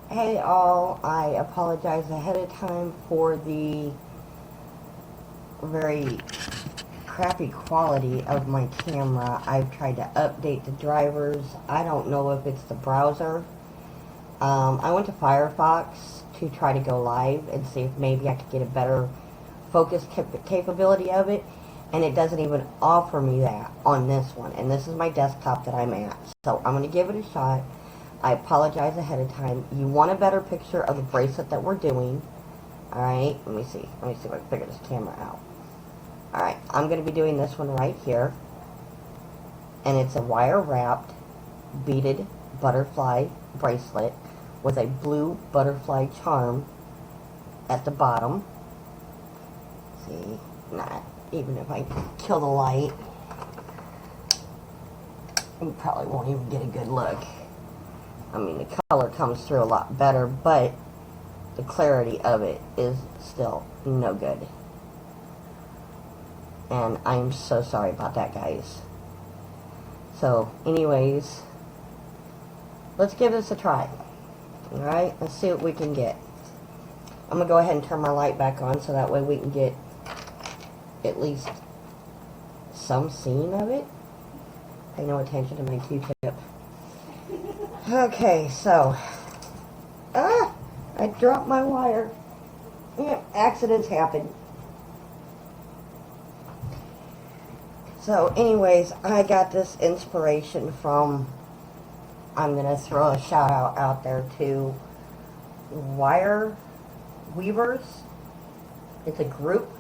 Hey all, I apologize ahead of time for the very crappy quality of my camera. I've tried to update the drivers. I don't know if it's the browser. I went to Firefox to try to go live and see if maybe I could get a better focus capability of it, and it doesn't even offer me that on this one. And this is my desktop that I'm at, so I'm going to give it a shot. I apologize ahead of time. You want a better picture of the bracelet that we're doing. Alright, let me see if I can figure this camera out. Alright, I'm going to be doing this one right here. And it's a wire wrapped beaded butterfly bracelet with a blue butterfly charm at the bottom. See, not even if I kill the light, you probably won't even get a good look. I mean, the color comes through a lot better, but the clarity of it is still no good. And I'm so sorry about that, guys. So, anyways, let's give this a try. Alright, let's see what we can get. I'm going to go ahead and turn my light back on so that way we can get at least some scene of it. Pay no attention to my Q-tip. Okay, so, I dropped my wire. Yeah, accidents happen. So, anyways, I got this inspiration from, I'm going to throw a shout out there to Wire Weavers. It's a group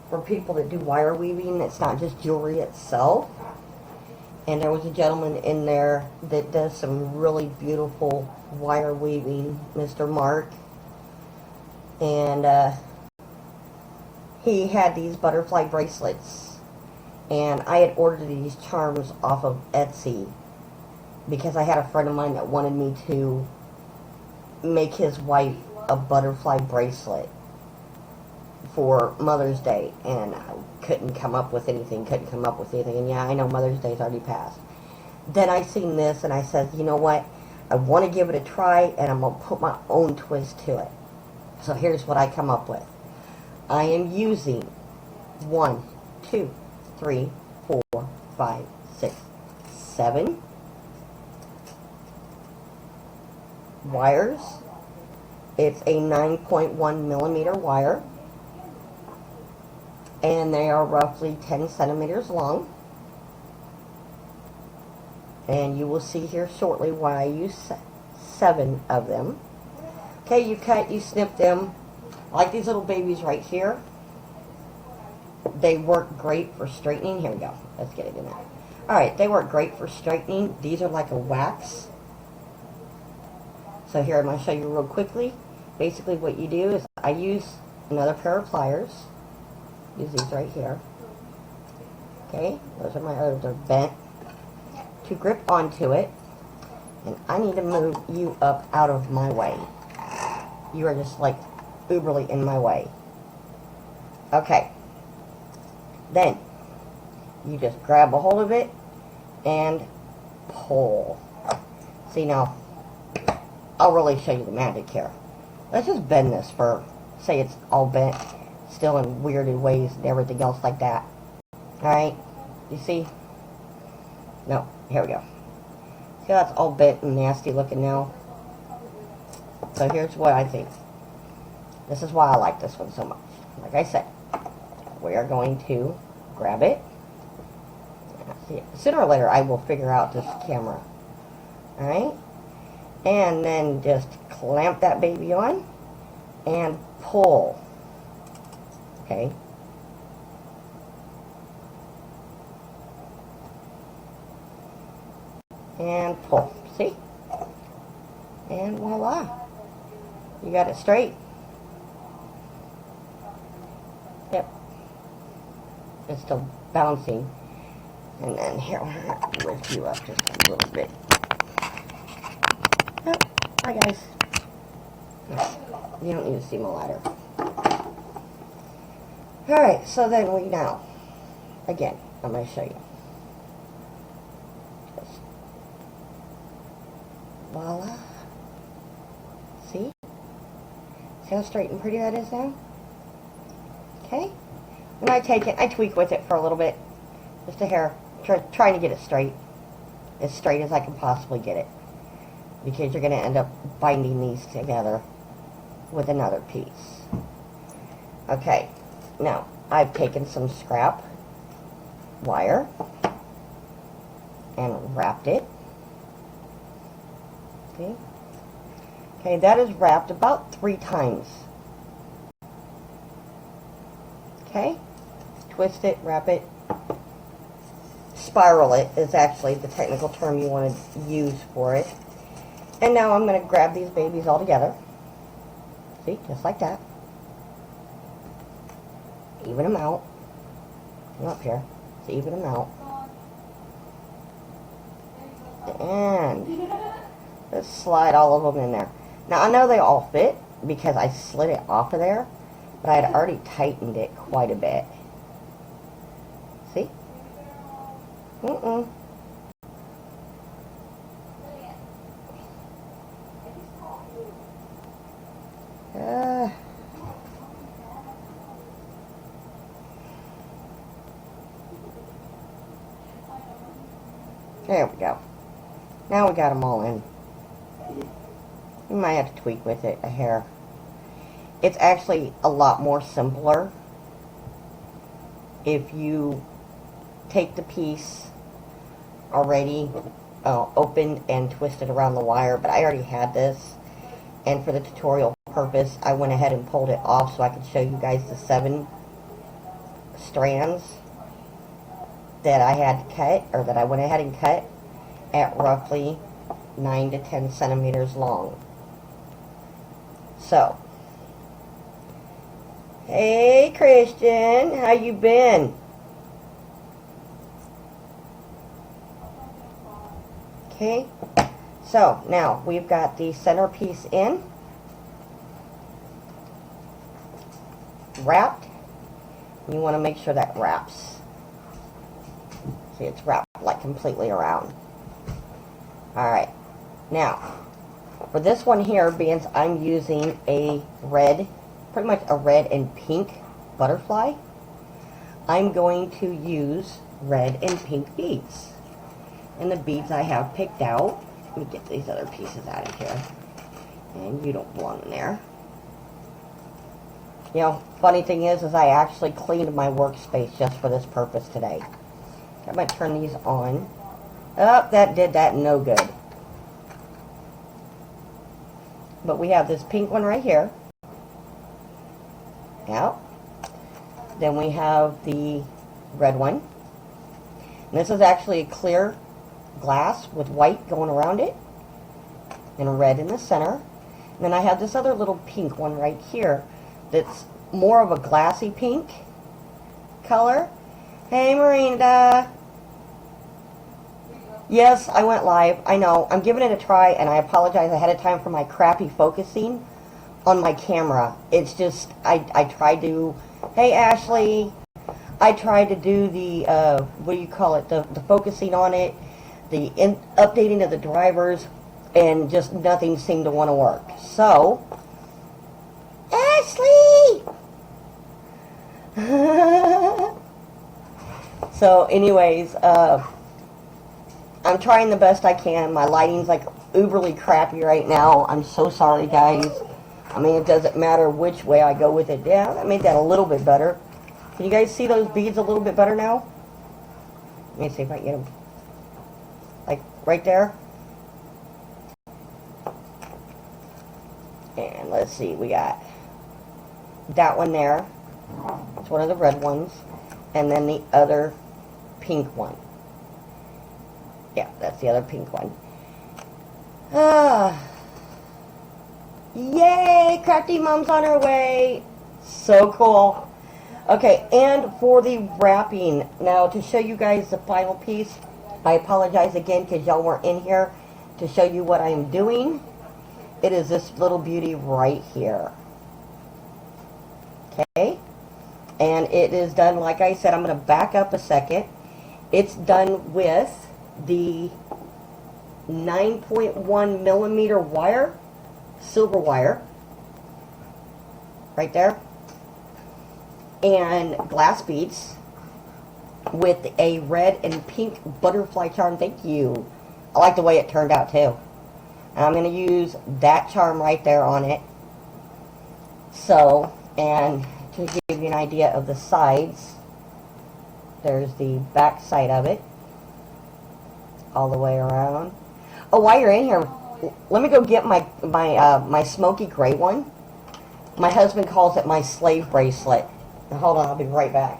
for people that do wire weaving. It's not just jewelry itself. And there was a gentleman in there that does some really beautiful wire weaving, Mr. Mark. And he had these butterfly bracelets. And I had ordered these charms off of Etsy because I had a friend of mine that wanted me to make his wife a butterfly bracelet for Mother's Day, and I couldn't come up with anything, and yeah, I know Mother's Day's already passed. Then I seen this, and I said, you know what, I want to give it a try, and I'm going to put my own twist to it. So here's what I come up with. I am using 1, 2, 3, 4, 5, 6, 7 wires. It's a 9.1 millimeter wire, and they are roughly 10 centimeters long. And you will see here shortly why I use 7 of them. Okay, you cut, you snip them. Like these little babies right here. They work great for straightening. Here we go. Let's get it in there. Alright, they work great for straightening. These are like a wax. So here I'm going to show you real quickly. Basically what you do is I use another pair of pliers. Use these right here. Okay, those are my others. They're bent to grip onto it. And I need to move you up out of my way. You are just like uberly in my way. Okay. Then you just grab a hold of it and pull. See, now I'll really show you the magic here. Let's just bend this for, say it's all bent, still in weird ways and everything else like that. Alright, you see? No, here we go. See how it's all bent and nasty looking now? So here's what I think. This is why I like this one so much. Like I said, we are going to grab it. See, sooner or later I will figure out this camera. Alright? And then just clamp that baby on and pull. Okay? And pull. See? And voila. You got it straight. Yep. It's still bouncing. And then here, I'm going to lift you up just a little bit. Oh, hi guys. You don't need to see my ladder. Alright, so then we now, again, I'm going to show you. Just voila. See how straight and pretty that is now? Okay. And I take it, I tweak with it for a little bit. Just a hair. Trying to get it straight. As straight as I can possibly get it. Because you're going to end up binding these together with another piece. Okay. Now, I've taken some scrap wire and wrapped it. Okay. Okay, that is wrapped about 3 times. Okay. Twist it, wrap it. Spiral it is actually the technical term you want to use for it. And now I'm going to grab these babies all together. See, just like that. Even them out. Come up here. So even them out. And just slide all of them in there. Now I know they all fit because I slid it off of there, but I had already tightened it quite a bit. See? There we go. Now we got them all in. You might have to tweak with it a hair. It's actually a lot more simpler if you take the piece already opened and twisted around the wire, but I already had this, and for the tutorial purpose I went ahead and pulled it off so I could show you guys the 7 strands that I had to cut, or that I went ahead and cut at roughly 9 to 10 centimeters long. So, hey Christian, how you been? Okay, so now we've got the centerpiece in, wrapped. You want to make sure that wraps. See, it's wrapped like completely around. Alright, now for this one here, being I'm using a red, pretty much a red and pink butterfly, I'm going to use red and pink beads. And the beads I have picked out, let me get these other pieces out of here. And you don't belong in there. You know, funny thing is I actually cleaned my workspace just for this purpose today. I'm going to turn these on. Oh, that did that no good. But we have this pink one right here. Yeah. Then we have the red one. And this is actually a clear glass with white going around it. And red in the center. And then I have this other little pink one right here that's more of a glassy pink color. Hey, Miranda. Yes, I went live. I know. I'm giving it a try, and I apologize ahead of time for my crappy focusing on my camera. It's just, I tried to, hey, Ashley, I tried to do the, what do you call it, the focusing on it, the updating of the drivers, and just nothing seemed to want to work. So, Ashley! So, anyways, I'm trying the best I can. My lighting's like uberly crappy right now. I'm so sorry, guys. I mean, it doesn't matter which way I go with it. Yeah, I made that a little bit better. Can you guys see those beads a little bit better now? Let me see if I can get them. Like, right there. And let's see, we got that one there. It's one of the red ones. And then the other pink one. Yeah, that's the other pink one. Yay! Crafty Mom's on her way. So cool. Okay, and for the wrapping, now to show you guys the final piece, I apologize again because y'all weren't in here to show you what I'm doing. It is this little beauty right here. Okay? And it is done, like I said, I'm going to back up a second. It's done with the 9.1 millimeter wire, silver wire. right there. And glass beads with a red and pink butterfly charm. Thank you. I like the way it turned out too. And I'm going to use that charm right there on it. So, and to give you an idea of the sides, there's the back side of it, all the way around. Oh, while you're in here, let me go get my smoky gray one. My husband calls it my slave bracelet. Now, hold on, I'll be right back.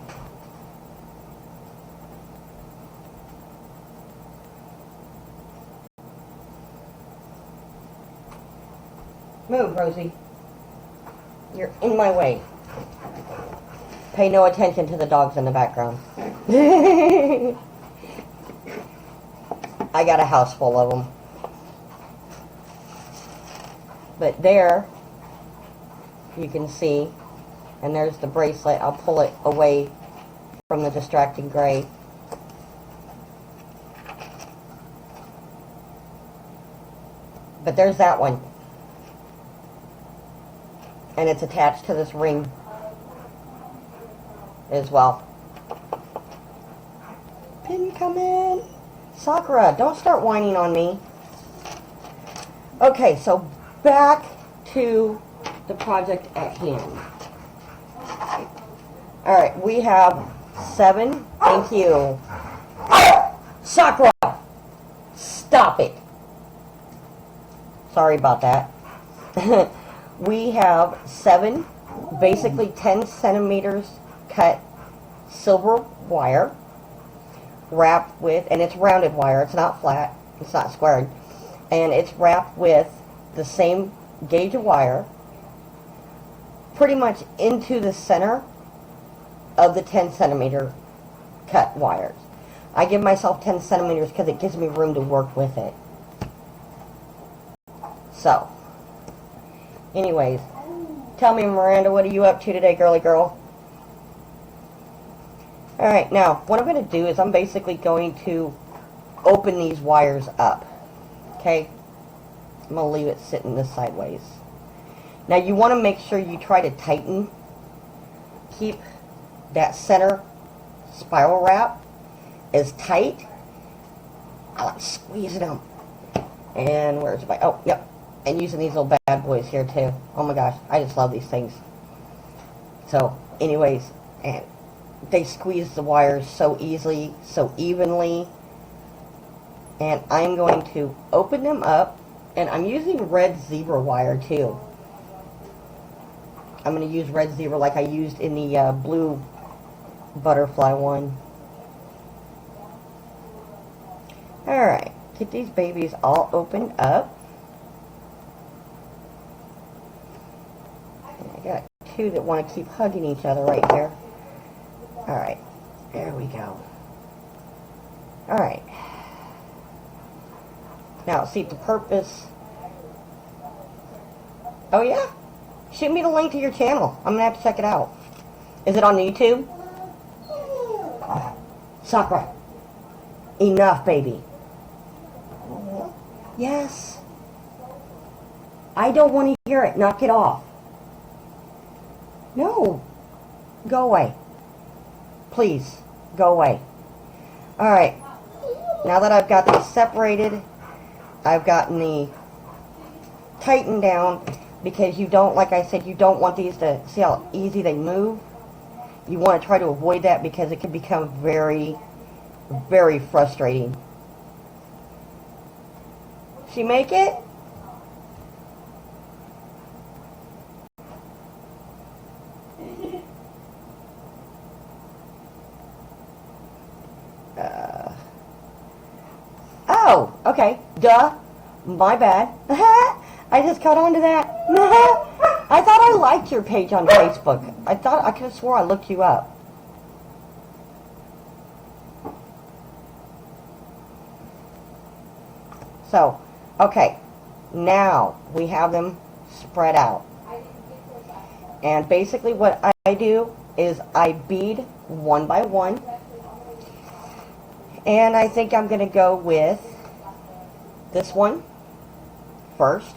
Move, Rosie. You're in my way. Pay no attention to the dogs in the background. I got a house full of them. But there, you can see, and there's the bracelet. I'll pull it away from the distracting gray. But there's that one. And it's attached to this ring as well. Pin come in. Sakura, don't start whining on me. Okay, so back to the project at hand. Alright, we have 7. Thank you. Sakura! Stop it. Sorry about that. We have 7, basically 10 centimeters cut silver wire wrapped with, and it's rounded wire, it's not flat, it's not squared, and it's wrapped with the same gauge of wire pretty much into the center of the 10 centimeter cut wires. I give myself 10 centimeters because it gives me room to work with it. So, anyways, tell me, Miranda, what are you up to today, girly girl? Alright, now, what I'm going to do is I'm basically going to open these wires up. Okay? I'm going to leave it sitting this sideways. Now, you want to make sure you try to tighten. Keep that center spiral wrap as tight. I like squeezing them. And where's my... Oh, yep. And using these little bad boys here, too. Oh, my gosh. I just love these things. So, anyways, and they squeeze the wires so easily, so evenly. And I'm going to open them up. And I'm using red zebra wire, too. I'm going to use red zebra like I used in the blue butterfly one. Alright. Get these babies all opened up. I got 2 that want to keep hugging each other right here. Alright. There we go. Alright. Now, see, the purpose... Oh, yeah? Shoot me the link to your channel. I'm going to have to check it out. Is it on YouTube? Sakura. Enough, baby. Yes. I don't want to hear it. Knock it off. No. Go away. Please. Go away. Alright. Now that I've got these separated, I've gotten the tightened down, because you don't, like I said, you don't want these to, see how easy they move? You want to try to avoid that because it can become very, very frustrating. She make it? Oh, okay. Duh. My bad. I just caught on to that. I thought I liked your page on Facebook. I could have swore I looked you up. So, okay. Now we have them spread out. And basically what I do is I bead one by one. And I think I'm going to go with this one first.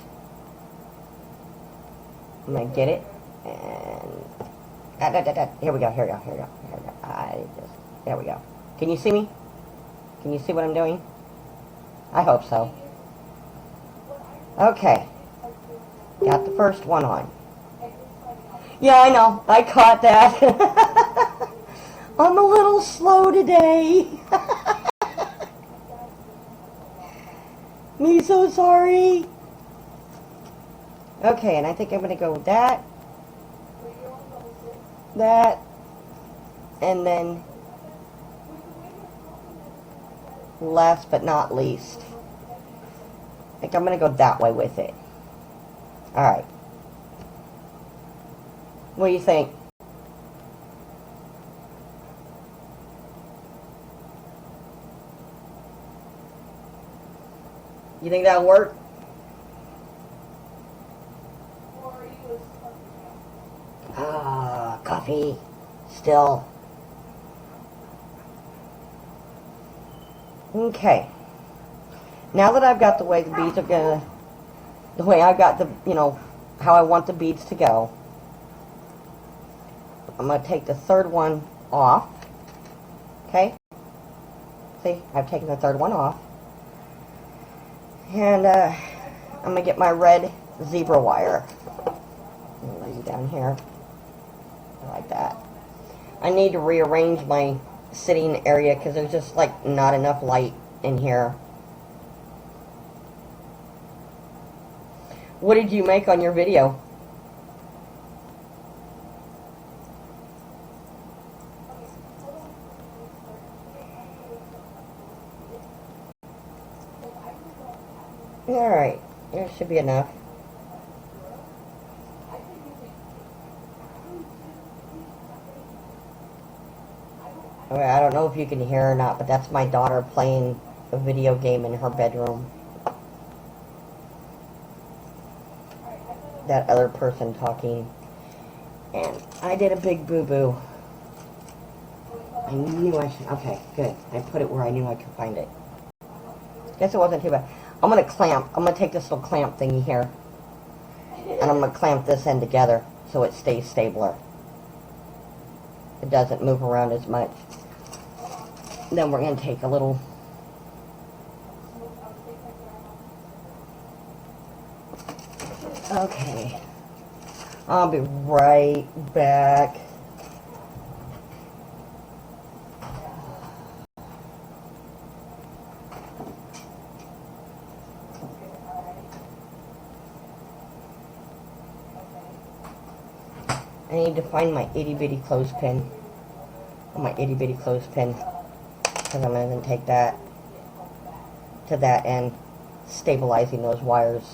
I'm going to get it And here we go. There we go. Can you see me? Can you see what I'm doing? I hope so. Okay. Got the first one on. Yeah, I know. I caught that. I'm a little slow today. Me so sorry. Okay, and I think I'm going to go with that. That. And then, last but not least, I think I'm going to go that way with it. Alright. What do you think? You think that'll work? Ah, coffee. Still. Okay. Now that I've got the way the beads are gonna, the way I've got the, you know, how I want the beads to go, I'm gonna take the third one off. Okay? See, I've taken the third one off. And I'm gonna get my red zebra wire. Lay it down here. Like that. I need to rearrange my sitting area because there's just like not enough light in here. What did you make on your video? Alright, there should be enough. Okay, I don't know if you can hear or not, but that's my daughter playing a video game in her bedroom. That other person talking. And I did a big boo-boo. I knew I should. Okay, good. I put it where I knew I could find it. Guess it wasn't too bad. I'm going to clamp. I'm going to take this little clamp thingy here. And I'm going to clamp this end together so it stays stabler. It doesn't move around as much. Then we're going to take a little... Okay. I'll be right back. I need to find my itty bitty clothespin. My itty bitty clothespin. Because I'm going to take that to that end, stabilizing those wires.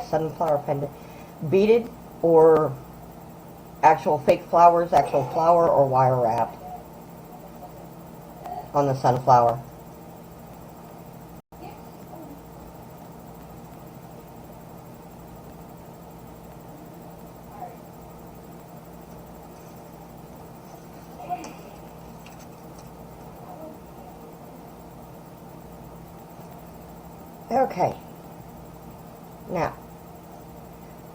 Sunflower pendant. Beaded or actual fake flowers, actual flower or wire wrapped on the sunflower. Okay. Now,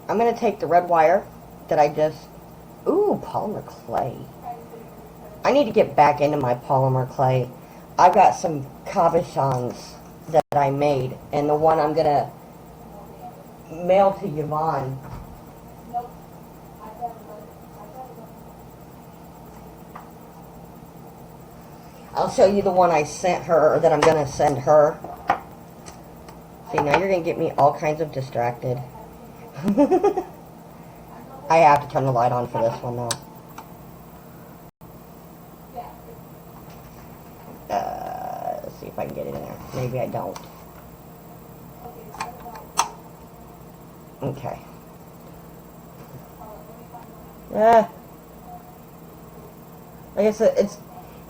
I'm going to take the red wire that I just... Ooh, polymer clay. I need to get back into my polymer clay. I've got some cabochons that I made, and the one I'm going to mail to Yvonne. I'll show you the one I sent her, or that I'm going to send her. See, now you're going to get me all kinds of distracted. I have to turn the light on for this one, though. Let's see if I can get in there. Maybe I don't. Okay. Like I said,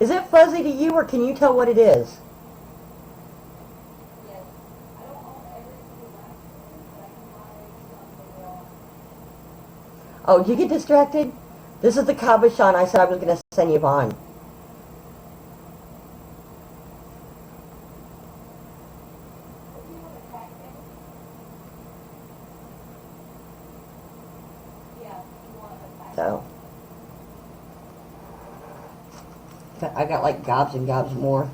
is it fuzzy to you, or can you tell what it is? Oh, you get distracted? This is the cabochon I said I was going to send Yvonne. So, I got like gobs and gobs more.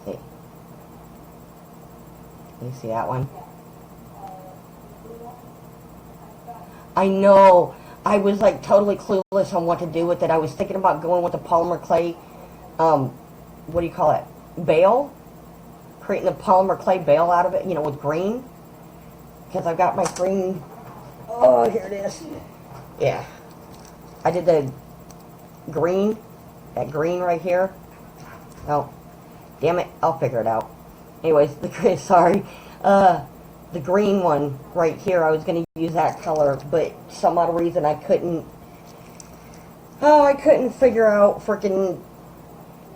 See, you see that one? I know. I was like totally clueless on what to do with it. I was thinking about going with the polymer clay, what do you call it? Bale? Creating a polymer clay bale out of it, you know, with green. Because I've got my green. Oh, here it is. Yeah. I did the green. That green right here. Oh, damn it. I'll figure it out. Anyways, sorry. The green one right here, I was going to use that color, but some odd reason I couldn't. Oh, I couldn't figure out freaking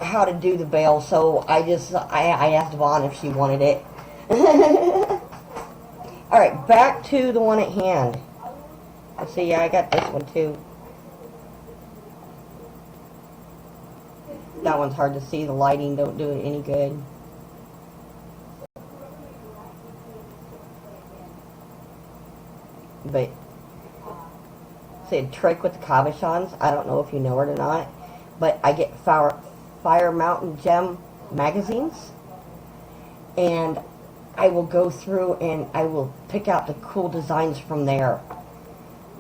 how to do the bale, so I asked Vaughn if she wanted it. Alright, back to the one at hand. Let's see, yeah, I got this one too. That one's hard to see. The lighting don't do it any good. But, see, a trick with the cabochons, I don't know if you know it or not, but I get Fire Mountain Gem magazines, and I will go through and I will pick out the cool designs from there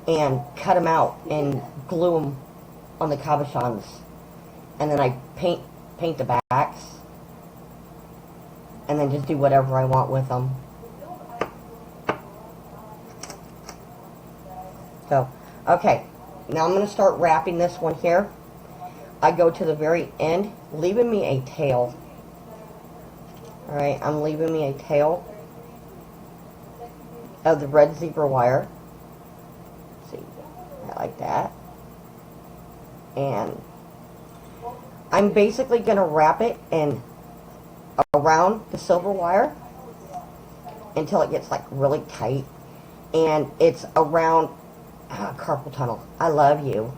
and cut them out and glue them on the cabochons, and then I paint the backs, and then just do whatever I want with them. So, okay, now I'm going to start wrapping this one here. I go to the very end, leaving me a tail. Alright, I'm leaving me a tail of the red zebra wire. Let's see, like that. And I'm basically going to wrap it in around the silver wire until it gets like really tight. And it's around carpal tunnel. I love you.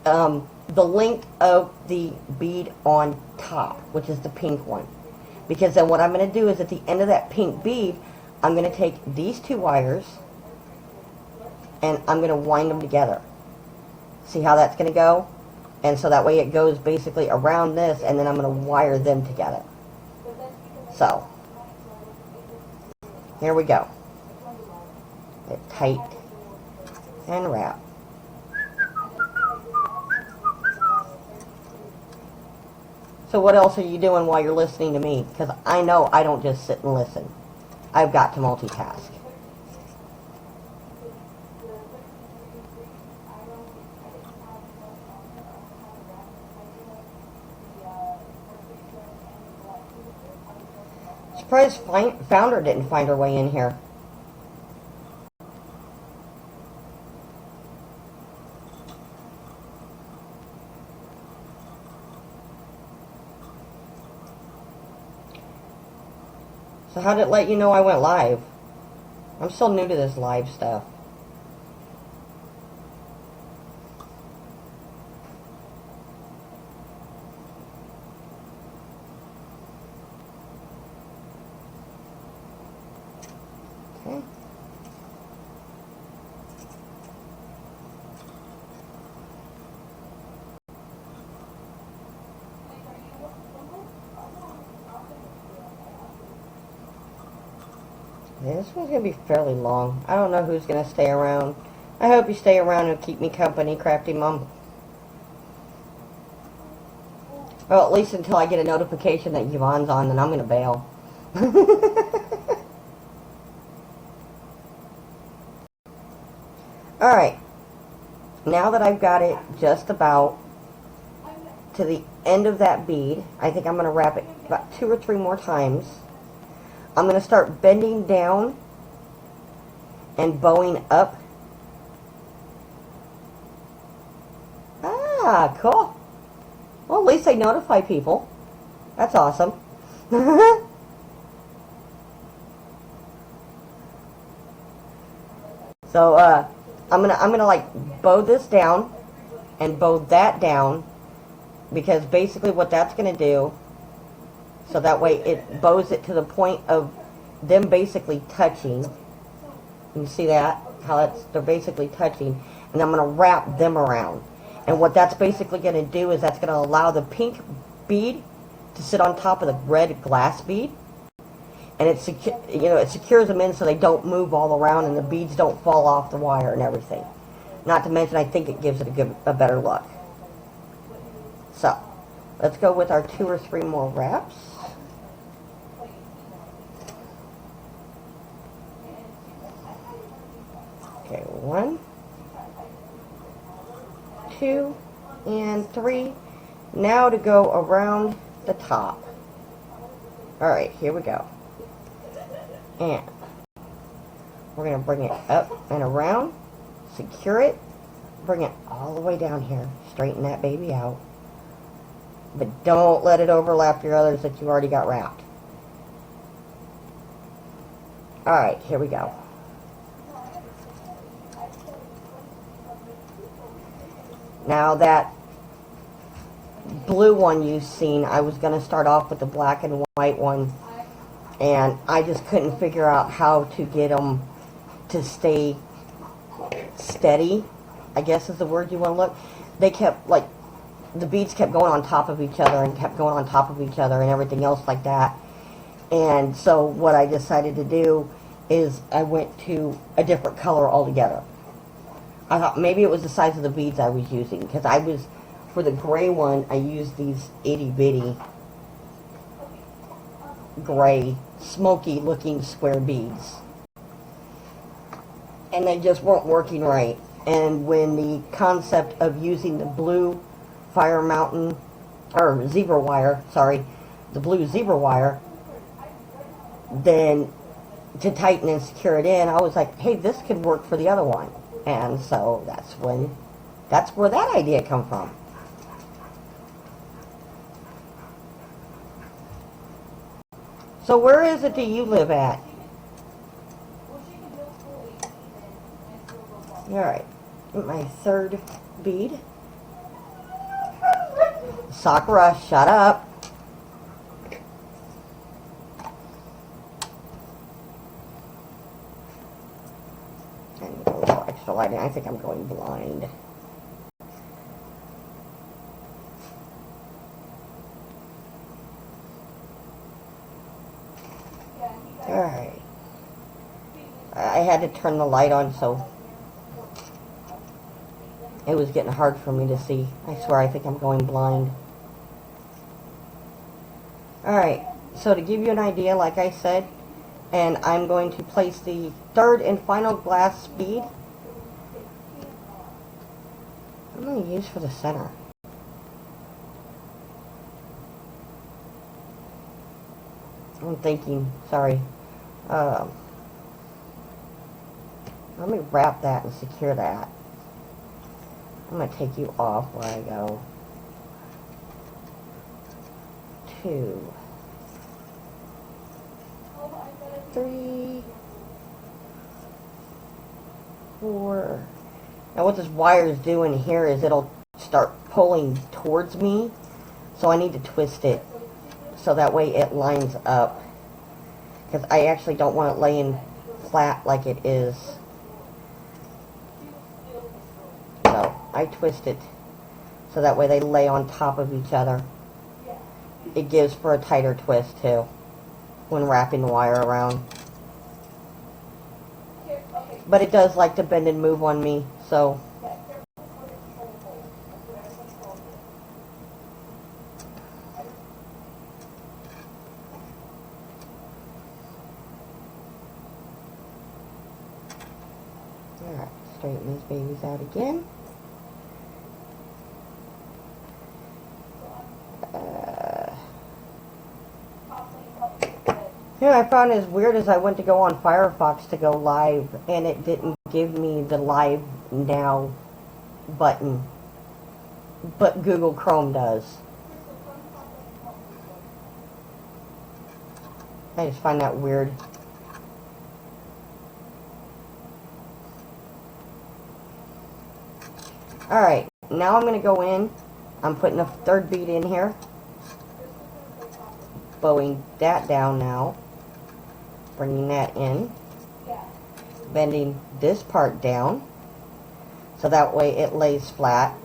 The length of the bead on top, which is the pink one. Because then what I'm going to do is at the end of that pink bead, I'm going to take these two wires and I'm going to wind them together. See how that's going to go? And so that way it goes basically around this, and then I'm going to wire them together. So, here we go. Get tight and wrap. So what else are you doing while you're listening to me? Because I know I don't just sit and listen. I've got to multitask. Surprised Founder didn't find her way in here. So how did it let you know I went live? I'm still new to this live stuff. Okay. Yeah, this one's going to be fairly long. I don't know who's going to stay around. I hope you stay around and keep me company, Crafty Mom. Well, at least until I get a notification that Yvonne's on, then I'm going to bail. Alright. Now that I've got it just about to the end of that bead, I think I'm going to wrap it about 2 or 3 more times. I'm going to start bending down and bowing up. Ah, cool. Well, at least they notify people. That's awesome. So, I'm gonna like bow this down and bow that down, because basically what that's gonna do, so that way it bows it to the point of them basically touching. You see that? How they're basically touching. And I'm going to wrap them around. And what that's basically going to do is that's going to allow the pink bead to sit on top of the red glass bead. And it secures them in so they don't move all around and the beads don't fall off the wire and everything. Not to mention, I think it gives it a better look. So, let's go with our 2 or 3 more wraps. Okay, 1, 2, and 3. Now to go around the top. Alright, here we go. And we're going to bring it up and around, secure it, bring it all the way down here, straighten that baby out. But don't let it overlap your others that you already got wrapped. Alright, here we go. Now that blue one you've seen, I was going to start off with the black and white one, and I just couldn't figure out how to get them to stay steady, I guess is the word you want to look. They kept, like, the beads kept going on top of each other and kept going on top of each other and everything else like that. And so what I decided to do is I went to a different color altogether. I thought maybe it was the size of the beads I was using, because for the gray one, I used these itty bitty gray, smoky looking square beads. And they just weren't working right. And when the concept of using the blue Fire Mountain, or zebra wire, sorry, the blue zebra wire, then to tighten and secure it in, I was like, hey, this could work for the other one. And so that's where that idea come from. So where is it that you live at? Alright, my 3rd bead. Sakura, shut up. And a little extra lighting. I think I'm going blind. Alright. I had to turn the light on, so it was getting hard for me to see. I swear, I think I'm going blind. Alright, so to give you an idea, like I said, and I'm going to place the 3rd and final glass bead. I'm going to use for the center. I'm thinking, sorry. Let me wrap that and secure that. I'm going to take you off where I go. 2, 3, 4. Now what this wire is doing here is it'll start pulling towards me. So I need to twist it so that way it lines up. Because I actually don't want it laying flat like it is. So I twist it so that way they lay on top of each other. It gives for a tighter twist too when wrapping the wire around. But it does like to bend and move on me, so alright, straighten these babies out again. You know, I found as weird as I went to go on Firefox to go live, and it didn't give me the live now button, but Google Chrome does. I just find that weird. Alright, now I'm going to go in. I'm putting a 3rd bead in here. Bowing that down now. Bringing that in. bending this part down so that way it lays flat.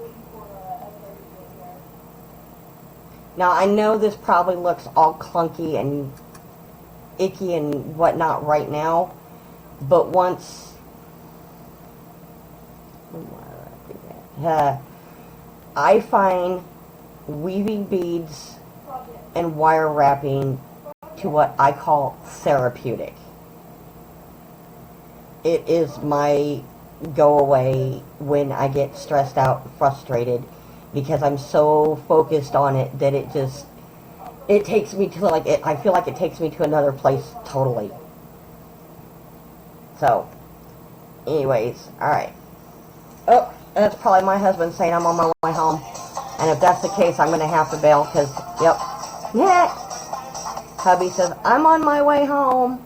Now I know this probably looks all clunky and icky and whatnot right now, but once I find weaving beads and wire wrapping to what I call therapeutic. It is my go away when I get stressed out and frustrated, because I'm so focused on it that it takes me to I feel like it takes me to another place totally. So anyways, alright. Oh, that's probably my husband saying I'm on my way home. And if that's the case, I'm going to have to bail because, yep. Yeah. Hubby says, I'm on my way home.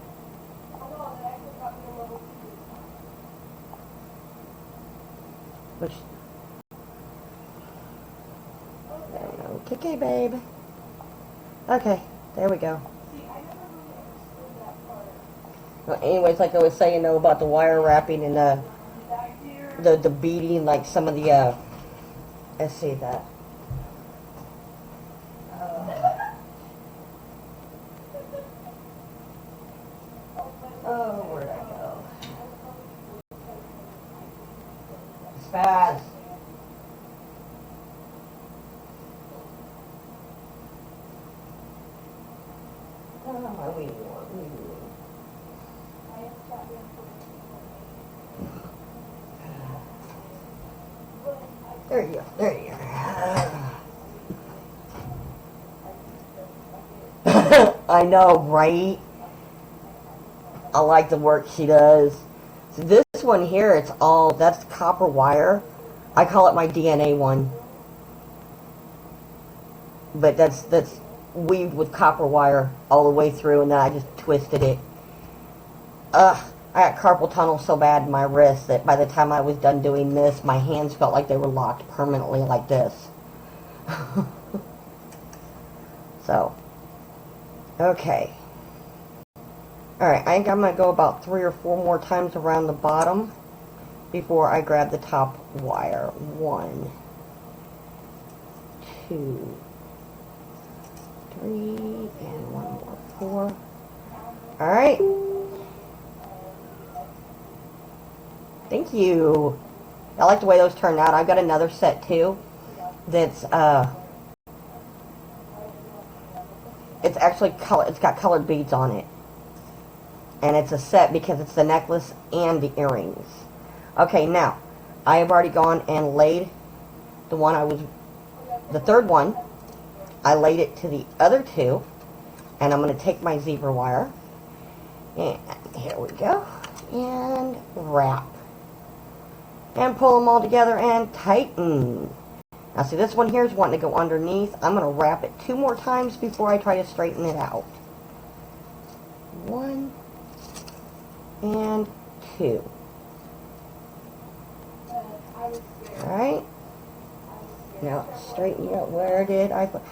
Which, okay, babe. Okay, there we go. Well, anyways, like I was saying, though, about the wire wrapping and the beading, like some of the, let's see that. Oh, where'd I go? Spaz. Oh, we There you go. There you go. I know, right? I like the work she does. So this one here, that's copper wire. I call it my DNA one. But that's weaved with copper wire all the way through, and then I just twisted it. I got carpal tunnel so bad in my wrist that by the time I was done doing this, my hands felt like they were locked permanently like this. So, okay. Alright, I think I'm going to go about 3 or 4 more times around the bottom before I grab the top wire. 1, 2, 3, and 1 more, 4. Alright. Thank you. I like the way those turned out. I've got another set too that's it's actually it's got colored beads on it. And it's a set because it's the necklace and the earrings. Okay, now I have already gone and laid the third one. I laid it to the other 2, and I'm going to take my zebra wire, and here we go, and wrap. And pull them all together and tighten. Now see, this one here is wanting to go underneath. I'm going to wrap it 2 more times before I try to straighten it out. 1 and 2. Alright. Now straighten it out. Where did I put...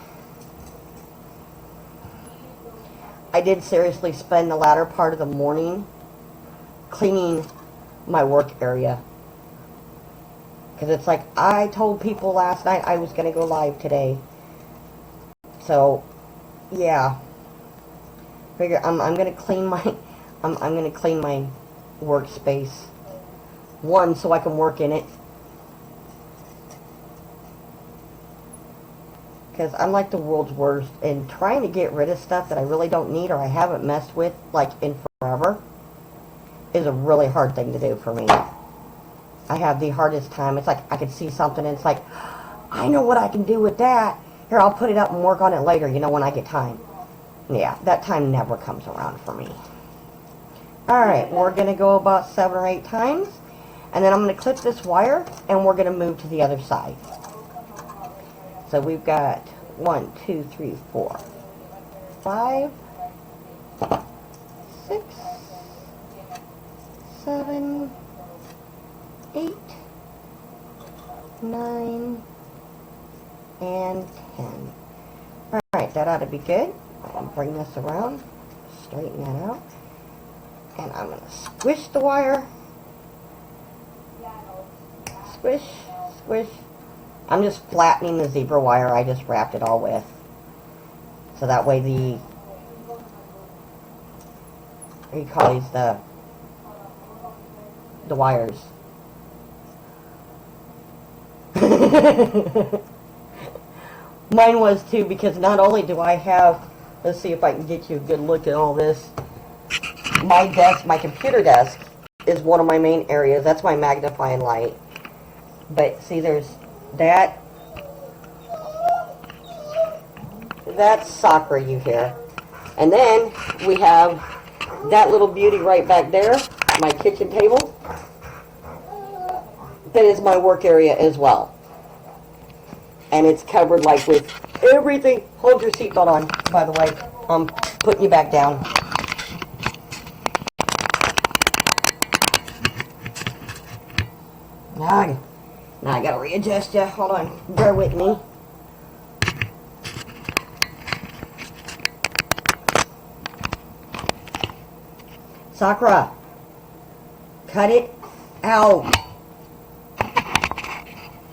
I did seriously spend the latter part of the morning cleaning my work area. Because it's like, I told people last night I was going to go live today. So, yeah. Figure I'm going to clean my I'm going to clean my workspace. 1, so I can work in it. Because I'm like the world's worst in trying to get rid of stuff that I really don't need or I haven't messed with like in forever is a really hard thing to do for me. I have the hardest time. It's like I could see something and it's like, I know what I can do with that. Here, I'll put it up and work on it later, you know, when I get time. Yeah, that time never comes around for me. Alright, we're going to go about 7 or 8 times. And then I'm going to clip this wire and we're going to move to the other side. So we've got 1, 2, 3, 4, 5, 6, 7, 8, 9, and 10. Alright, that ought to be good. I'll bring this around, straighten that out, and I'm going to squish the wire squish, squish. I'm just flattening the zebra wire I just wrapped it all with. So that way the, what do you call these, the wires. Mine was too, because not only do I have, let's see if I can get you a good look at all this. My desk, my computer desk, is one of my main areas. That's my magnifying light. But see, there's that. That's Sakura you hear. And then we have that little beauty right back there, my kitchen table. That is my work area as well. And it's covered like with everything. Hold your seatbelt on, by the way. I'm putting you back down. Now I gotta readjust you. Hold on. Bear with me. Sakura, cut it out.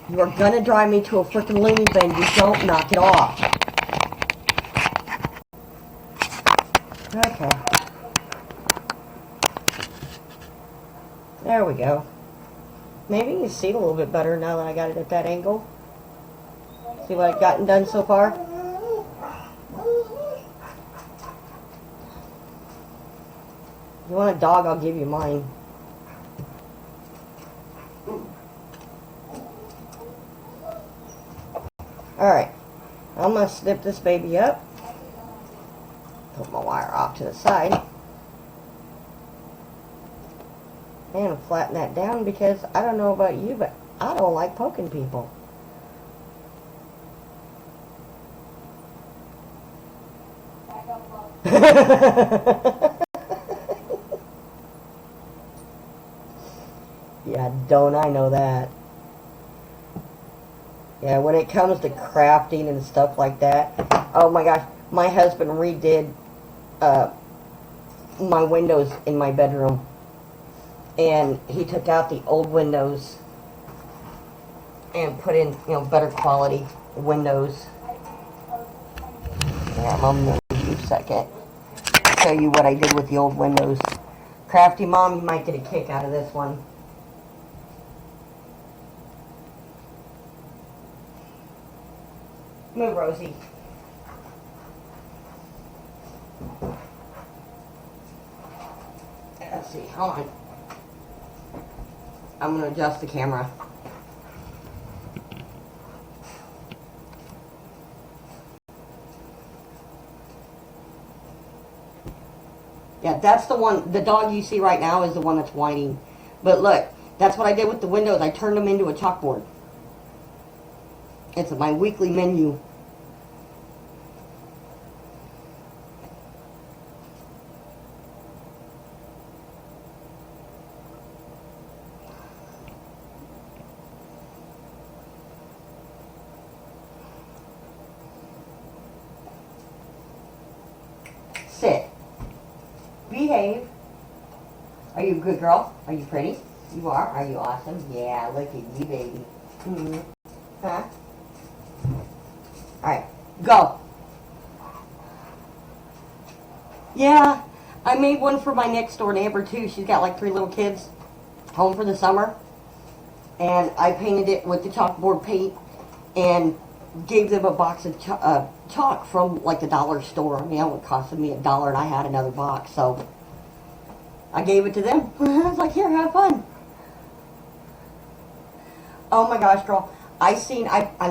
You are gonna drive me to a freaking loony bin. You don't knock it off. Okay. There we go. Maybe you can see it a little bit better now that I got it at that angle. See what I've gotten done so far? If you want a dog, I'll give you mine. Alright, I'm going to snip this baby up. Put my wire off to the side. And flatten that down because I don't know about you, but I don't like poking people. Yeah, don't I know that. Yeah, when it comes to crafting and stuff like that, oh my gosh, my husband redid my windows in my bedroom. And he took out the old windows and put in, you know, better quality windows. Yeah, I'm going to give you a second. Show you what I did with the old windows. Crafty Mom, you might get a kick out of this one. Move, Rosie. Let's see, hold on. I'm going to adjust the camera. Yeah, that's the one, the dog you see right now is the one that's whining. But look, that's what I did with the windows. I turned them into a chalkboard. It's my weekly menu. Sit. Behave. Are you a good girl? Are you pretty? You are? Are you awesome? Yeah, look at you, baby. Mm-hmm. Huh? Alright, go. Yeah, I made one for my next door neighbor too. She's got like 3 little kids home for the summer. And I painted it with the chalkboard paint and gave them a box of chalk from like the dollar store. I mean, it would cost me $1 and I had another box. So I gave it to them. I was like, here, have fun. Oh my gosh, girl. I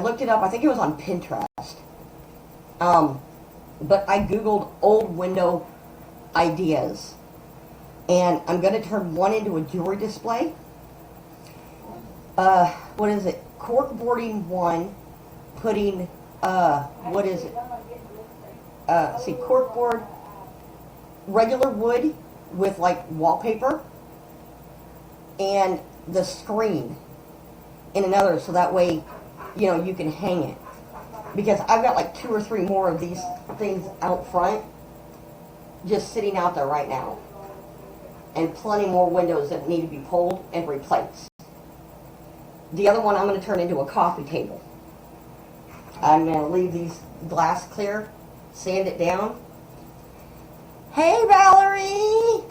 looked it up. I think it was on Pinterest. But I Googled old window ideas. And I'm going to turn one into a jewelry display. What is it? Corkboarding one. Putting, what is it? See, corkboard, regular wood with like wallpaper. And the screen in another, so that way, you know, you can hang it. Because I've got like 2 or 3 more of these things out front, just sitting out there right now. And plenty more windows that need to be pulled and replaced. the other one I'm going to turn into a coffee table. I'm going to leave these glass clear, sand it down. Hey, Valerie!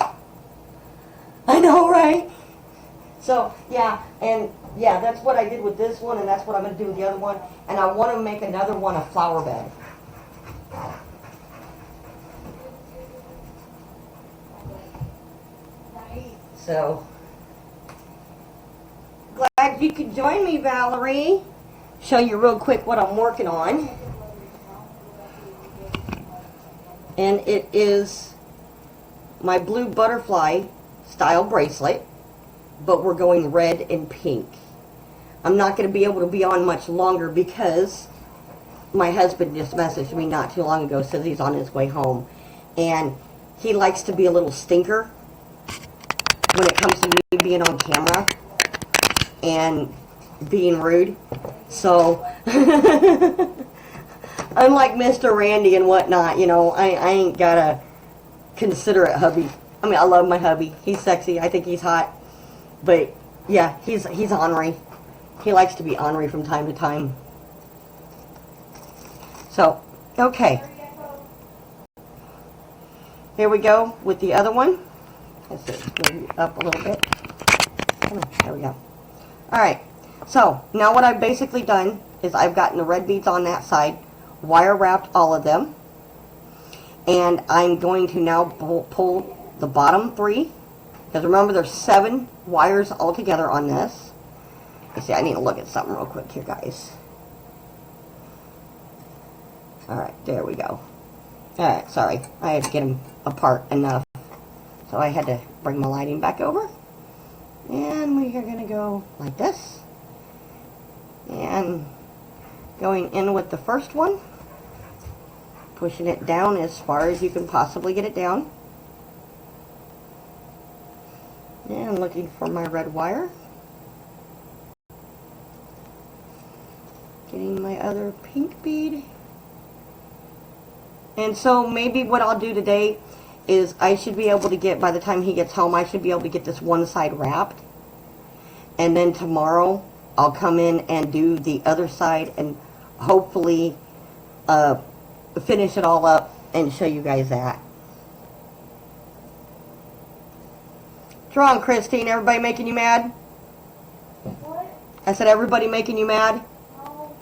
I know, right? So, yeah, and yeah, that's what I did with this one, and that's what I'm going to do with the other one. And I want to make another one a flower bed. So, glad you could join me, Valerie. Show you real quick what I'm working on. And it is my blue butterfly style bracelet, but we're going red and pink. I'm not going to be able to be on much longer because my husband just messaged me not too long ago, says he's on his way home. And he likes to be a little stinker when it comes to me being on camera and being rude. So, unlike Mr. Randy and whatnot, you know, I ain't got a considerate hubby. I mean, I love my hubby. He's sexy. I think he's hot. But, yeah, he's ornery. He likes to be ornery from time to time. So, okay. Here we go with the other one. Let's see, maybe up a little bit. There we go. Alright, so now what I've basically done is I've gotten the red beads on that side, wire wrapped all of them, and I'm going to now pull the bottom 3, because remember there's 7 wires all together on this. Let's see, I need to look at something real quick here, guys. Alright, there we go. Alright, sorry, I had to get them apart enough. So I had to bring my lighting back over. And we are going to go like this. And going in with the first one. Pushing it down as far as you can possibly get it down. And looking for my red wire. Getting my other pink bead. And so maybe what I'll do today is I should be able to get, by the time he gets home, I should be able to get this one side wrapped. And then tomorrow, I'll come in and do the other side and hopefully finish it all up and show you guys that. What's wrong, Christine? Everybody making you mad? What? I said, everybody making you mad? No.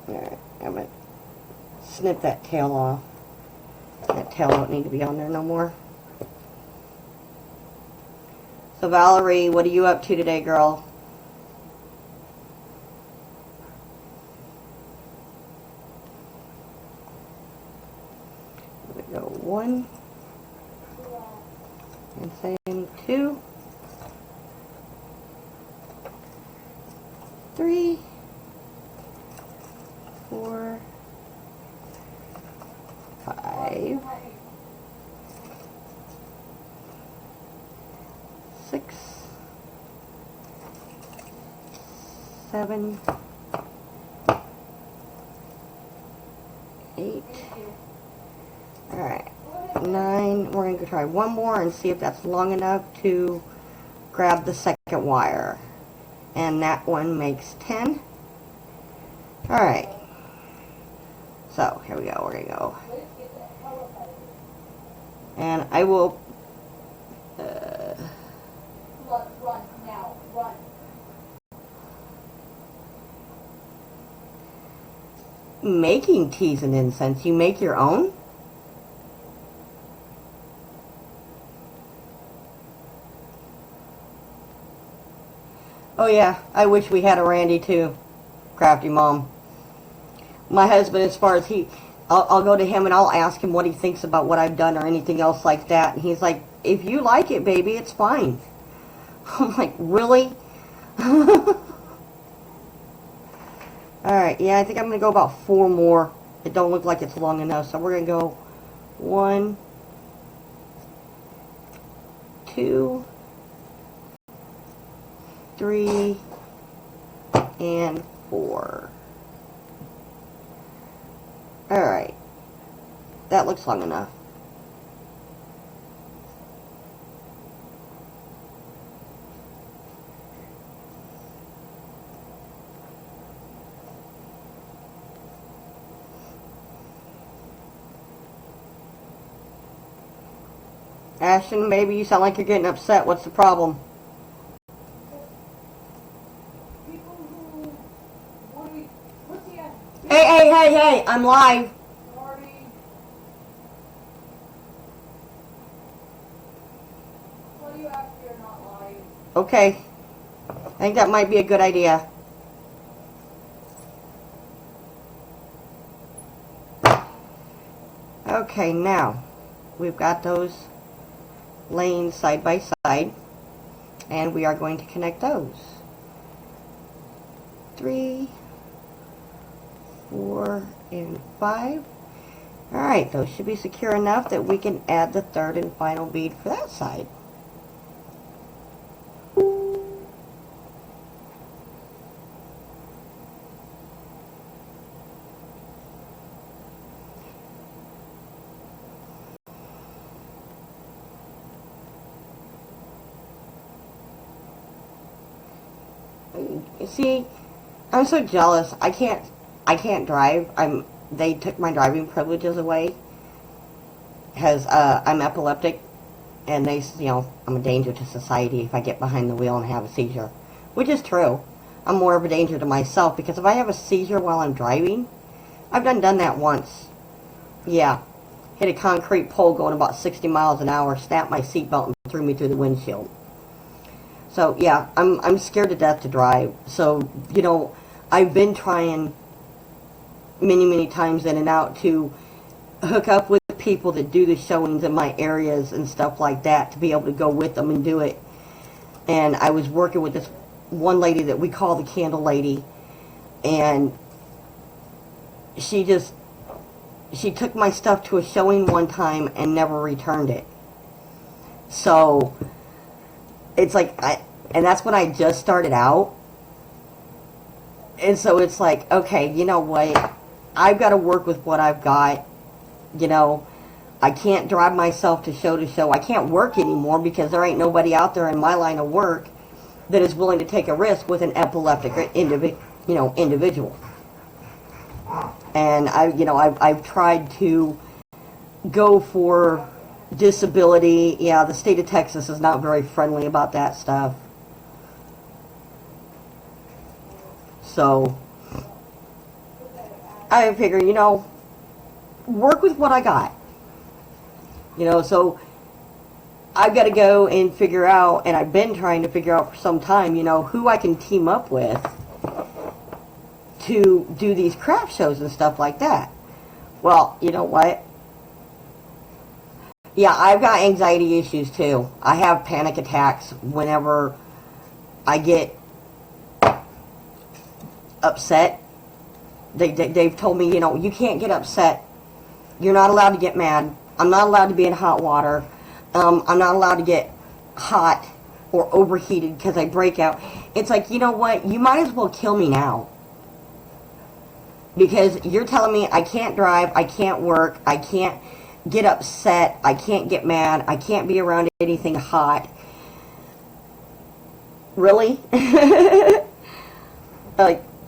Alright, I'm going to snip that tail off. That tail don't need to be on there no more. So Valerie, what are you up to today, girl? There we go, 1. And same 2. 3. 4, 5, 6, 7, 8. Alright, 9. We're going to try one more and see if that's long enough to grab the second wire. And that one makes 10. Alright. So, here we go, we're going to go. And I will, Run, now, run. making teas and incense, you make your own? Oh yeah, I wish we had a Randy too, Crafty Mom. My husband, as far as I'll go to him and I'll ask him what he thinks about what I've done or anything else like that. And he's like, if you like it, baby, it's fine. I'm like, really? Alright, yeah, I think I'm going to go about 4 more. It don't look like it's long enough. So we're going to go 1, 2, 3, and 4. Alright. That looks long enough. Ashton, baby, you sound like you're getting upset. What's the problem? People who, what do we, what's the answer? Hey, I'm live. Sorry. Tell you after you're not live. Okay. I think that might be a good idea. Okay, now we've got those lanes side by side, and we are going to connect those. 3, 4, and 5. Alright, those should be secure enough that we can add the third and final bead for that side. See, I'm so jealous. I can't drive. They took my driving privileges away. Because I'm epileptic, and they, I'm a danger to society if I get behind the wheel and have a seizure. Which is true. I'm more of a danger to myself, because if I have a seizure while I'm driving, I've done that once. Yeah. Hit a concrete pole going about 60 miles an hour, snapped my seatbelt, and threw me through the windshield. So, yeah, I'm scared to death to drive. So, I've been trying many times in and out to hook up with people that do the showings in my areas and stuff like that to be able to go with them and do it. And I was working with this one lady that we call the Candle Lady, and she took my stuff to a showing one time and never returned it. So it's like, and that's when I just started out. And so it's like, okay, you know what? I've got to work with what I've got. I can't drive myself to show. I can't work anymore because there ain't nobody out there in my line of work that is willing to take a risk with an epileptic individual. And I've tried to go for disability. Yeah, the state of Texas is not very friendly about that stuff. So I figure, work with what I got. So I've got to go and figure out, and I've been trying to figure out for some time, who I can team up with to do these craft shows and stuff like that. Well, you know what? Yeah, I've got anxiety issues too. I have panic attacks whenever I get upset. They've told me, you can't get upset. You're not allowed to get mad. I'm not allowed to be in hot water. I'm not allowed to get hot or overheated because I break out. It's like, you know what? You might as well kill me now. Because you're telling me I can't drive, I can't work, I can't get upset, I can't get mad, I can't be around anything hot. Really?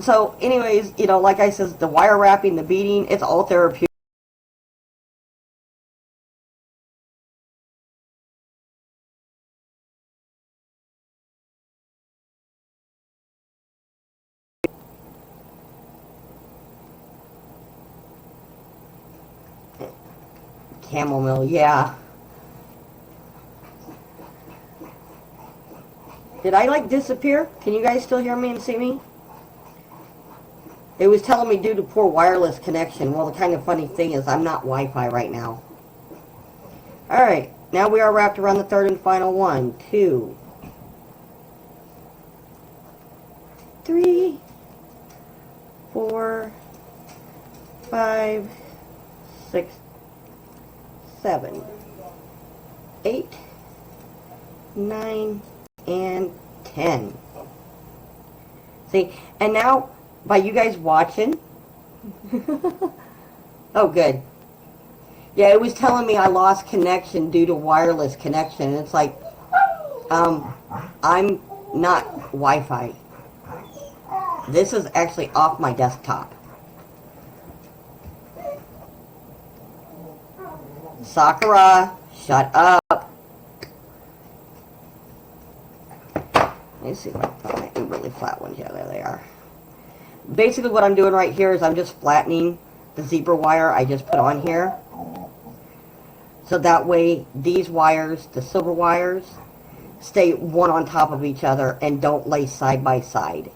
So anyways, like I said, the wire wrapping, the beading, it's all therapeutic. Chamomile, yeah. Did I disappear? Can you guys still hear me and see me? It was telling me due to poor wireless connection. Well, the kind of funny thing is I'm not Wi-Fi right now. Alright, now we are wrapped around the third and final one. 2, 3, 4, 5, 6, 7, 8, 9, and 10. See, and now by you guys watching, oh good. Yeah, it was telling me I lost connection due to wireless connection. It's like, I'm not Wi-Fi. This is actually off my desktop. Sakura, shut up. me see if I can find my really flat ones. Yeah, there they are. Basically what I'm doing right here is I'm just flattening the zebra wire I just put on here. So that way these wires, the silver wires, stay one on top of each other and don't lay side by side.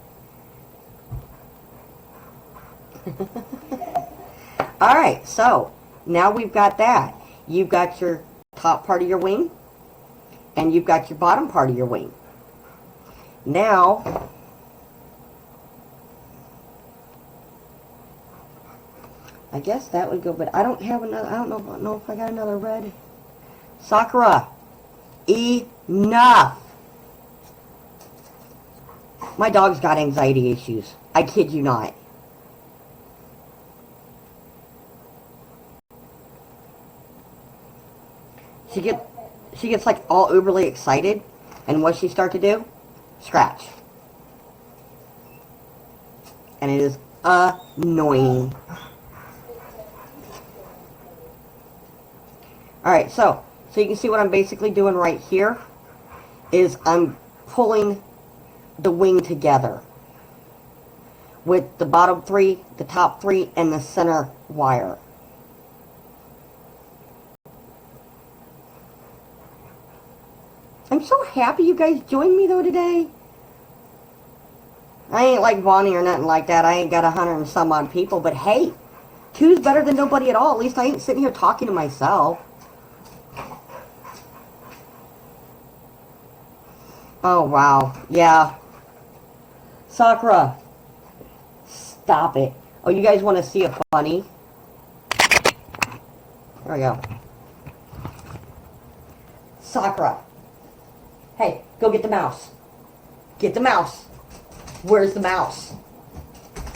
Alright, so now we've got that. You've got your top part of your wing and you've got your bottom part of your wing. Now I guess that would go, but I don't have another, I don't know if I got another red. Sakura, enough. My dog's got anxiety issues. I kid you not. She gets like all overly excited, and what she start to do? Scratch. And it is annoying. Alright, so you can see what I'm basically doing right here is I'm pulling the wing together with the bottom three, the top three, and the center wire. I'm so happy you guys joined me though today. I ain't like Bonnie or nothing like that. I ain't got 100 and some odd people, but hey, two's better than nobody at all. At least I ain't sitting here talking to myself. Oh, wow. Yeah. Sakura. Stop it. Oh, you guys want to see a funny? There we go. Sakura. Hey, go get the mouse. Get the mouse. Where's the mouse?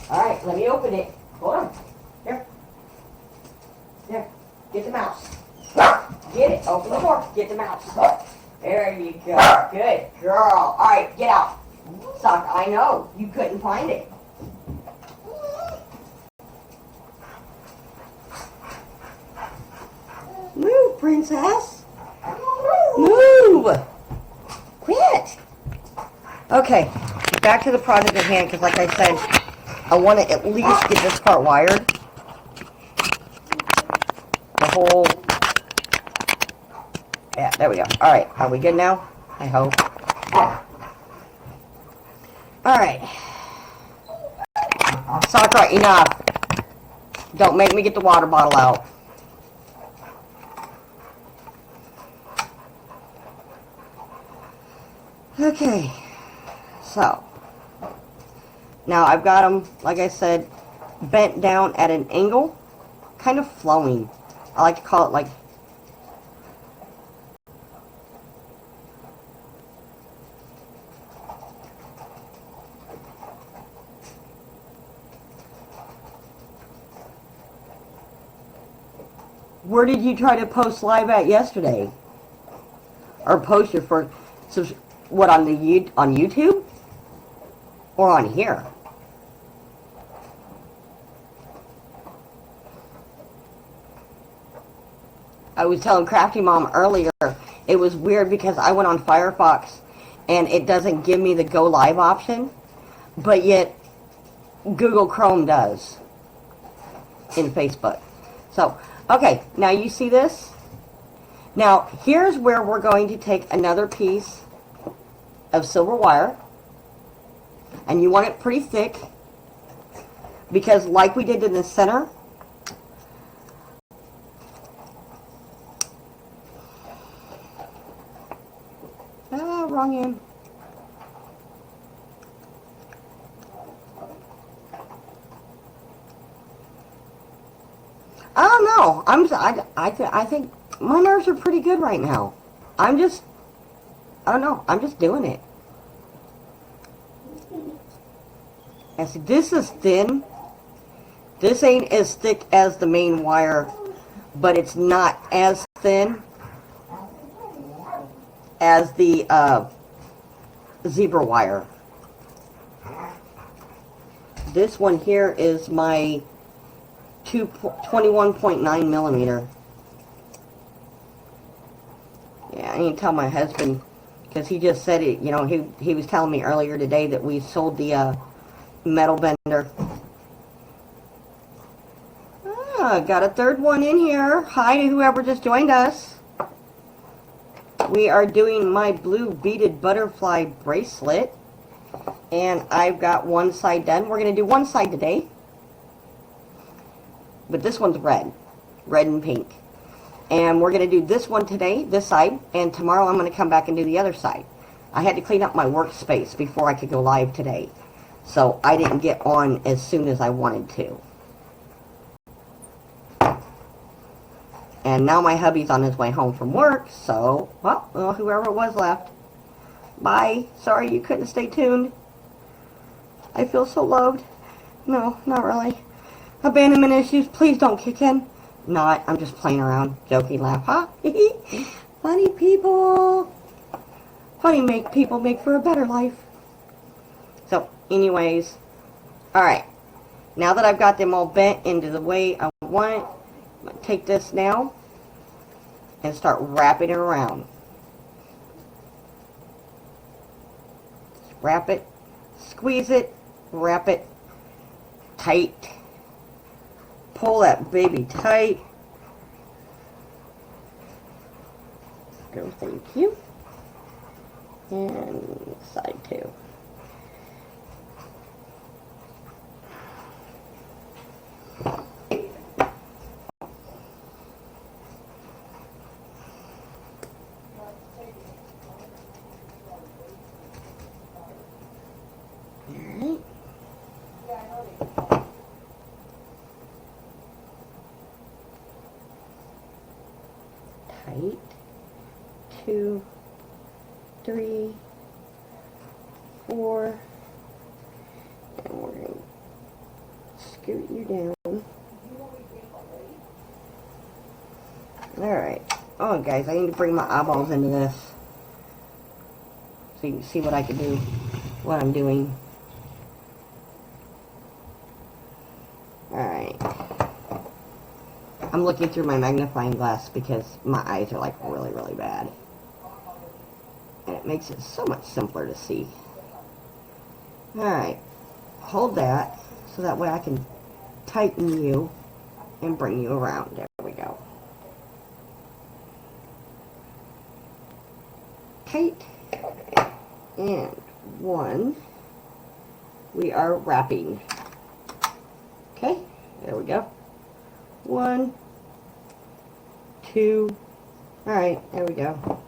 Alright, let me open it. Hold on. Here. Here. Get the mouse. Get it. Open the door. Get the mouse. There you go. Good girl. Alright, get out. Suck. I know. You couldn't find it. Move, princess. Move. Quit. Okay. Back to the project at hand, because like I said, I want to at least get this part wired. The whole... Yeah, there we go. Alright, are we good now? I hope. Alright. Sakura, enough. Don't make me get the water bottle out. Okay. So. Now I've got them, like I said, bent down at an angle. Kind of flowing. I like to call it like... Where did you try to post live at yesterday? Or post your first... So, what, on YouTube? Or on here? I was telling Crafty Mom earlier, it was weird because I went on Firefox and it doesn't give me the go live option, but yet Google Chrome does in Facebook. So, okay, now you see this? Now, here's where we're going to take another piece of silver wire, and you want it pretty thick, because like we did in the center, wrong end. I don't know. I think my nerves are pretty good right now. I don't know. I'm just doing it. And see, this is thin. This ain't as thick as the main wire, but it's not as thin as the zebra wire. This one here is my 21.9 millimeter. Yeah, I need to tell my husband, because he just said it, you know, he was telling me earlier today that we sold the metal bender. Ah, got a third one in here. Hi to whoever just joined us. We are doing my blue beaded butterfly bracelet. And I've got one side done. We're going to do one side today. But this one's red. Red and pink. And we're going to do this one today, this side. And tomorrow I'm going to come back and do the other side. I had to clean up my workspace before I could go live today. So I didn't get on as soon as I wanted to. And now my hubby's on his way home from work, so, well, whoever was left. Bye. Sorry you couldn't stay tuned. I feel so loved. No, not really. Abandonment issues, please don't kick in. Not, I'm just playing around. Joking, laugh, huh? Funny people. Funny people make for a better life. So, anyways, alright. Now that I've got them all bent into the way I want, I'm going to take this now and start wrapping it around. Just wrap it, squeeze it, wrap it tight. Pull that baby tight. Go, thank you. And side two. Tight. 2, 3, 4, and we're going to scoot you down. Alright. Oh, guys, I need to bring my eyeballs into this so you can see what I can do, what I'm doing. Alright. I'm looking through my magnifying glass because my eyes are like really, really bad. And it makes it so much simpler to see. Alright. Hold that so that way I can tighten you and bring you around. There we go. Tight. And 1. We are wrapping. Okay. There we go. 1, 2, alright, there we go.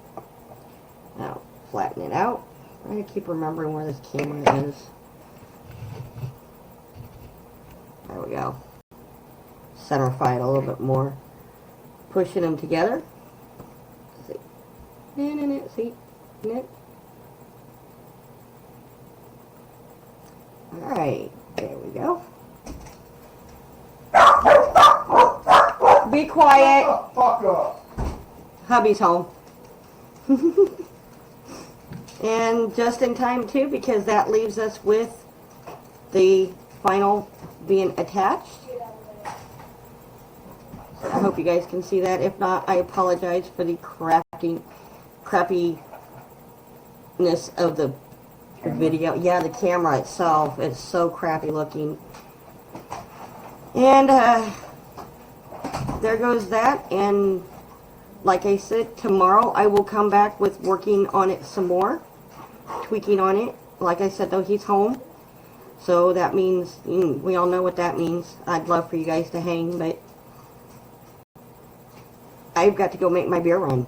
Now, flatten it out. I'm going to keep remembering where this camera is. There we go. Centerify it a little bit more. Pushing them together. See? See? Alright, there we go. Be quiet. Shut the fuck up. Hubby's home. And just in time too, because that leaves us with the final being attached. I hope you guys can see that. If not, I apologize for the crappiness of the video. Yeah, the camera itself is so crappy looking. And there goes that. And like I said, tomorrow I will come back with working on it some more, tweaking on it. Like I said, though, he's home, so that means, we all know what that means. I'd love for you guys to hang, but I've got to go make my beer run.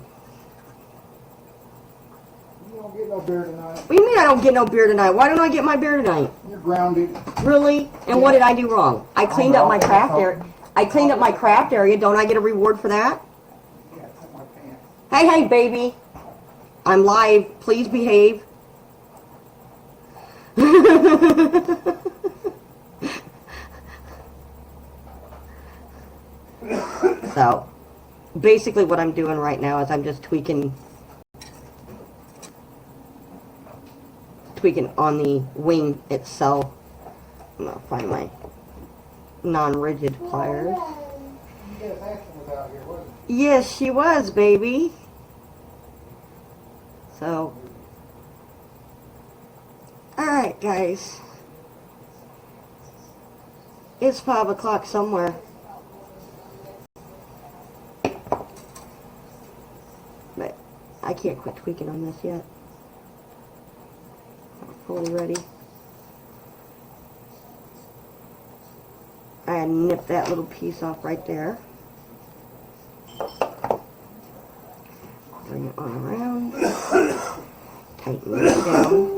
You don't get no beer tonight. What do you mean I don't get no beer tonight? Why don't I get my beer tonight? You're grounded. Really? And what did I do wrong? I cleaned up my craft area. I cleaned up my craft area. Don't I get a reward for that? Yeah, it's in my pants. Hey, hey, baby. I'm live. Please behave. So, basically what I'm doing right now is I'm just tweaking on the wing itself. I'm going to find my non-rigid pliers. Yes, Ashton was out here, wasn't Yes, she was, baby. So, Alright, guys. It's 5 o'clock somewhere. But I can't quit tweaking on this yet. Not fully ready. I nip that little piece off right there. Bring it on around. Tighten it down.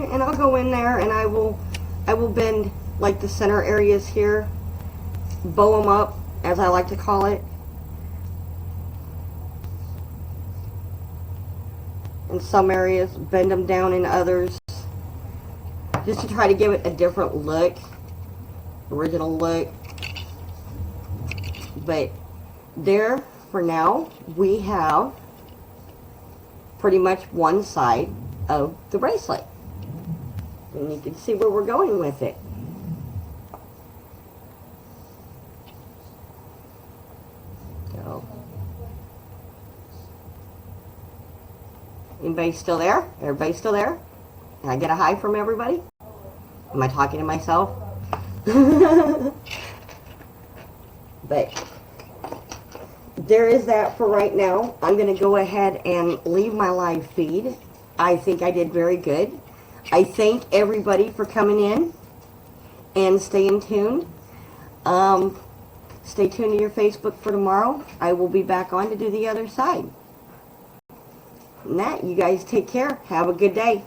And I'll go in there and I will bend like the center areas here, bow them up as I like to call it. In some areas, bend them down in others, just to try to give it a different look, original look. But there, for now, we have pretty much one side of the bracelet. And you can see where we're going with it. So, anybody still there? Everybody still there? Can I get a hi from everybody? Am I talking to myself? But there is that for right now. I'm going to go ahead and leave my live feed. I think I did very good. I thank everybody for coming in and staying tuned. Stay tuned to your Facebook for tomorrow. I will be back on to do the other side. And that, you guys take care. Have a good day.